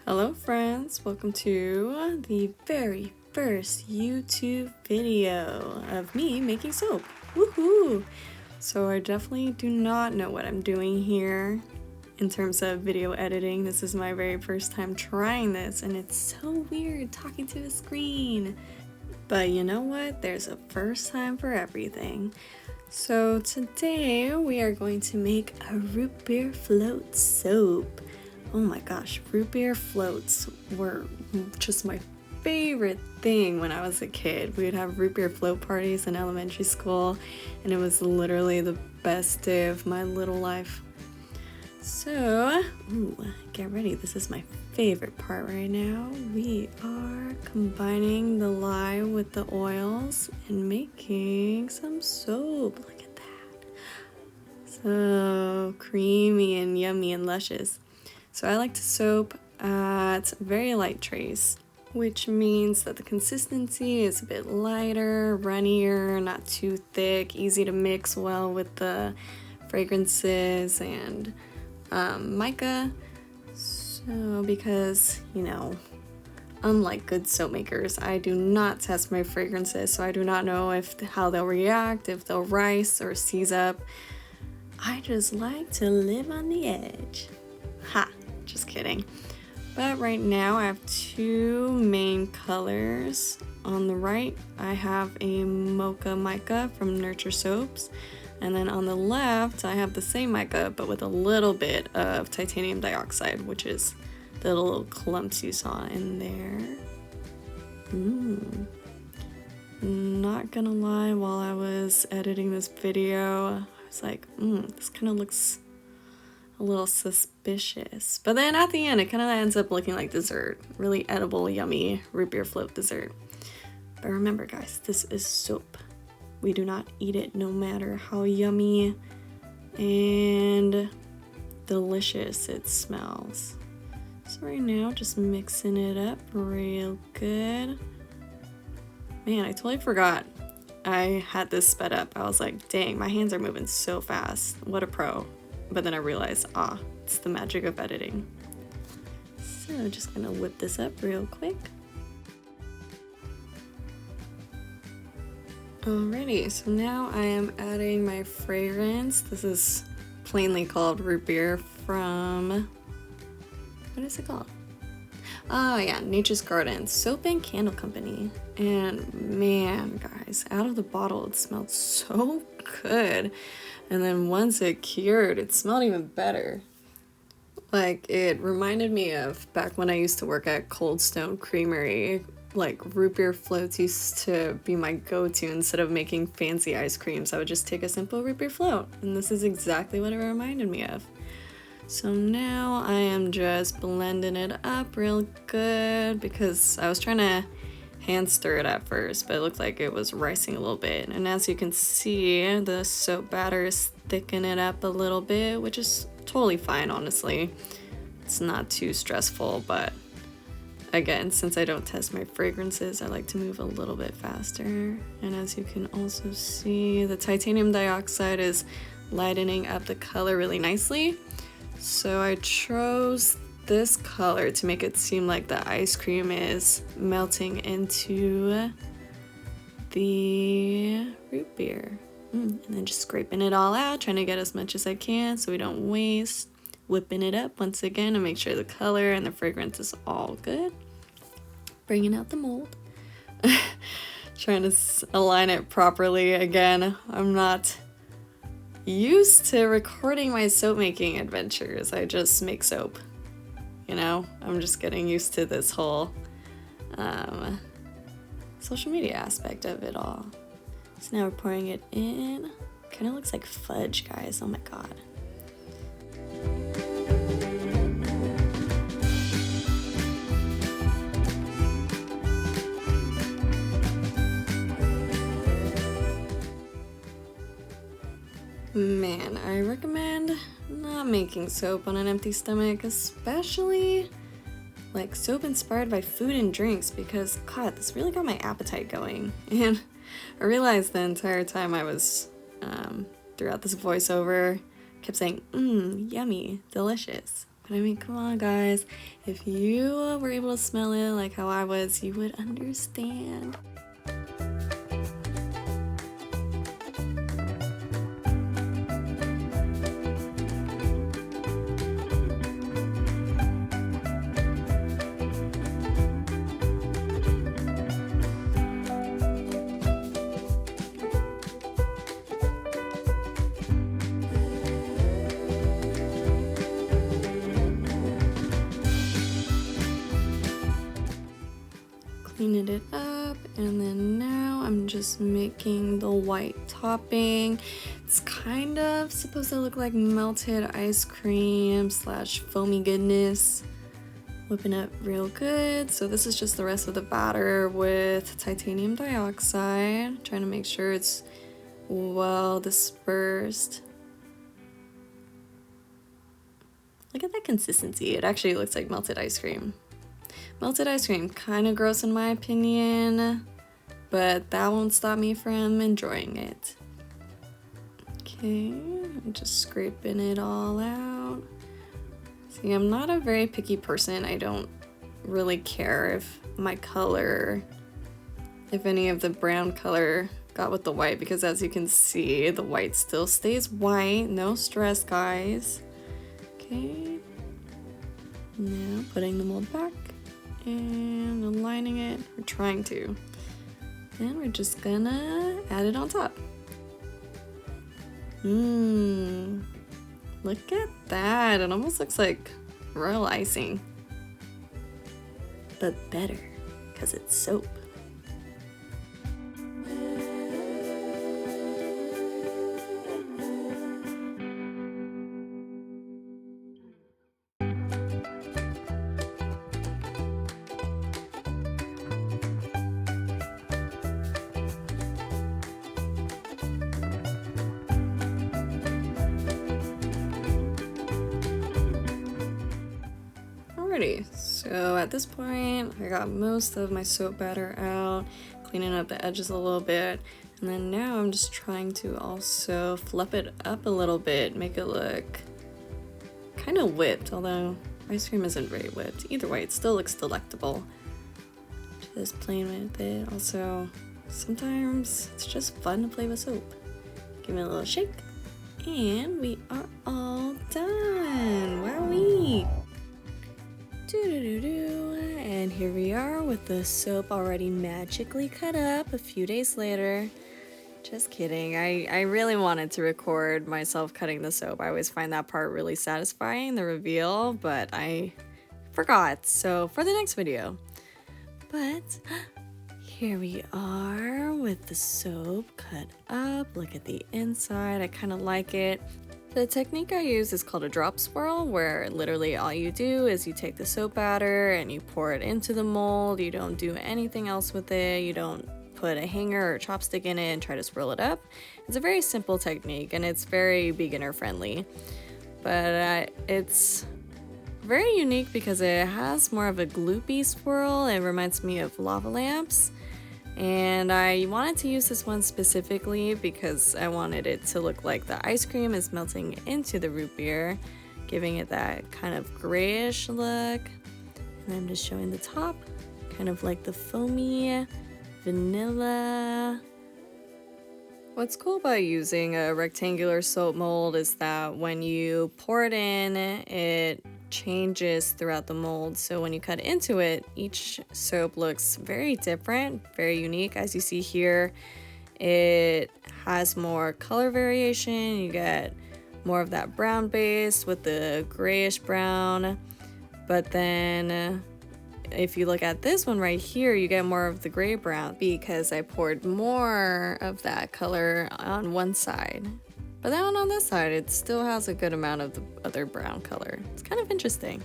Hello friends, welcome to the very first YouTube video of me making soap. Woohoo! So I definitely do not know what I'm doing here in terms of video editing. This is my very first time trying this and it's so weird talking to a screen. But you know what? There's a first time for everything. So today we are going to make a root beer float soap. Oh my gosh, root beer floats were just my favorite thing when I was a kid. We would have root beer float parties in elementary school, and it was literally the best day of my little life. So, get ready. This is my favorite part right now. We are combining the lye with the oils and making some soap. Look at that. So creamy and yummy and luscious. So I like to soap at very light trace, which means that the consistency is a bit lighter, runnier, not too thick, easy to mix well with the fragrances and mica. So because, unlike good soap makers, I do not test my fragrances, so I do not know how they'll react, if they'll rise or seize up. I just like to live on the edge. Ha! Just kidding. But right now I have two main colors. On the right I have a mocha mica from Nurture Soaps, and then on the left I have the same mica but with a little bit of titanium dioxide, which is the little clumps you saw in there. Not gonna lie, while I was editing this video I was like, this kind of looks a little suspicious. But then at the end, it kind of ends up looking like dessert. Really edible, yummy root beer float dessert. But remember guys, this is soap. We do not eat it no matter how yummy and delicious it smells. So right now, just mixing it up real good. Man, I totally forgot I had this sped up. I was like, dang, my hands are moving so fast. What a pro. But then I realized, it's the magic of editing. So just gonna whip this up real quick. Alrighty, so now I am adding my fragrance. This is plainly called root beer from, what is it called? Oh yeah, Nature's Garden Soap and Candle Company. And man, guys, out of the bottle it smelled so good. And then once it cured, it smelled even better. Like, it reminded me of back when I used to work at Cold Stone Creamery. Like, root beer floats used to be my go-to. Instead of making fancy ice creams, I would just take a simple root beer float. And this is exactly what it reminded me of. So now I am just blending it up real good because I was trying to hand stir it at first, but it looked like it was rising a little bit. And as you can see, the soap batter is thickening it up a little bit, which is totally fine, honestly. It's not too stressful, but again, since I don't test my fragrances, I like to move a little bit faster. And as you can also see, the titanium dioxide is lightening up the color really nicely. So I chose this color to make it seem like the ice cream is melting into the root beer. And then just scraping it all out, trying to get as much as I can so we don't waste. Whipping it up once again to make sure the color and the fragrance is all good. Bringing out the mold. Trying to align it properly. Again, I'm not used to recording my soap making adventures. I just make soap. I'm just getting used to this whole social media aspect of it all. So now we're pouring it in. Kind of looks like fudge, guys. Oh my god. Man, I recommend not making soap on an empty stomach, especially like soap inspired by food and drinks, because god, this really got my appetite going. And I realized the entire time I was throughout this voiceover kept saying, yummy, delicious. But I mean, come on guys, if you were able to smell it like how I was, you would understand. Cleaning it up, and then now I'm just making the white topping. It's kind of supposed to look like melted ice cream slash foamy goodness. Whipping up real good. So this is just the rest of the batter with titanium dioxide, trying to make sure it's well dispersed. Look at that consistency. It actually looks like melted ice cream. Melted ice cream, kind of gross in my opinion, but that won't stop me from enjoying it. Okay, I'm just scraping it all out. See, I'm not a very picky person. I don't really care if my color, if any of the brown color got with the white, because as you can see, the white still stays white. No stress, guys. Okay, now putting the mold back and aligning it. We're trying to. And we're just gonna add it on top. Look at that. It almost looks like royal icing. But better, because it's soap. So at this point, I got most of my soap batter out, cleaning up the edges a little bit, and then now I'm just trying to also fluff it up a little bit, make it look kind of whipped, although ice cream isn't very whipped. Either way, it still looks delectable. Just playing with it. Also, sometimes it's just fun to play with soap. Give it a little shake, and we are all done. Wowee! And here we are with the soap already magically cut up a few days later. Just kidding. I really wanted to record myself cutting the soap. I always find that part really satisfying, the reveal, but I forgot. So for the next video. But here we are with the soap cut up. Look at the inside. I kind of like it. The technique I use is called a drop swirl, where literally all you do is you take the soap batter and you pour it into the mold. You don't do anything else with it. You don't put a hanger or chopstick in it and try to swirl it up. It's a very simple technique and it's very beginner friendly. But it's very unique because it has more of a gloopy swirl. It reminds me of lava lamps. And I wanted to use this one specifically because I wanted it to look like the ice cream is melting into the root beer, giving it that kind of grayish look. And I'm just showing the top, kind of like the foamy vanilla. What's cool about using a rectangular soap mold is that when you pour it in, it changes throughout the mold. So when you cut into it, each soap looks very different, very unique. As you see here, it has more color variation. You get more of that brown base with the grayish brown. But then if you look at this one right here, you get more of the gray brown because I poured more of that color on one side. But then on this side, it still has a good amount of the other brown color. It's kind of interesting.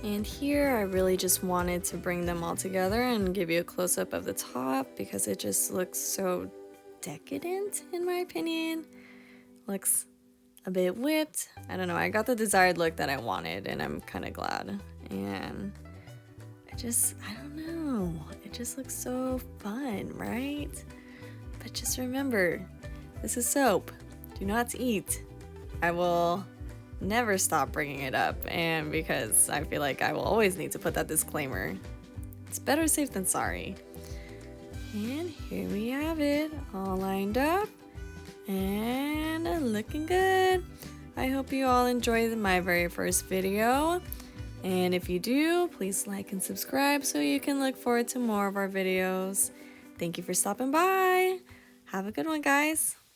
And here I really just wanted to bring them all together and give you a close-up of the top because it just looks so decadent in my opinion. Looks a bit whipped. I don't know, I got the desired look that I wanted, and I'm kind of glad. And I don't know, it just looks so fun, right? But just remember, this is soap. Do not eat. I will never stop bringing it up, and because I feel like I will always need to put that disclaimer. It's better safe than sorry. And here we have it, all lined up and looking good. I hope you all enjoyed my very first video. And if you do, please like and subscribe so you can look forward to more of our videos. Thank you for stopping by. Have a good one, guys.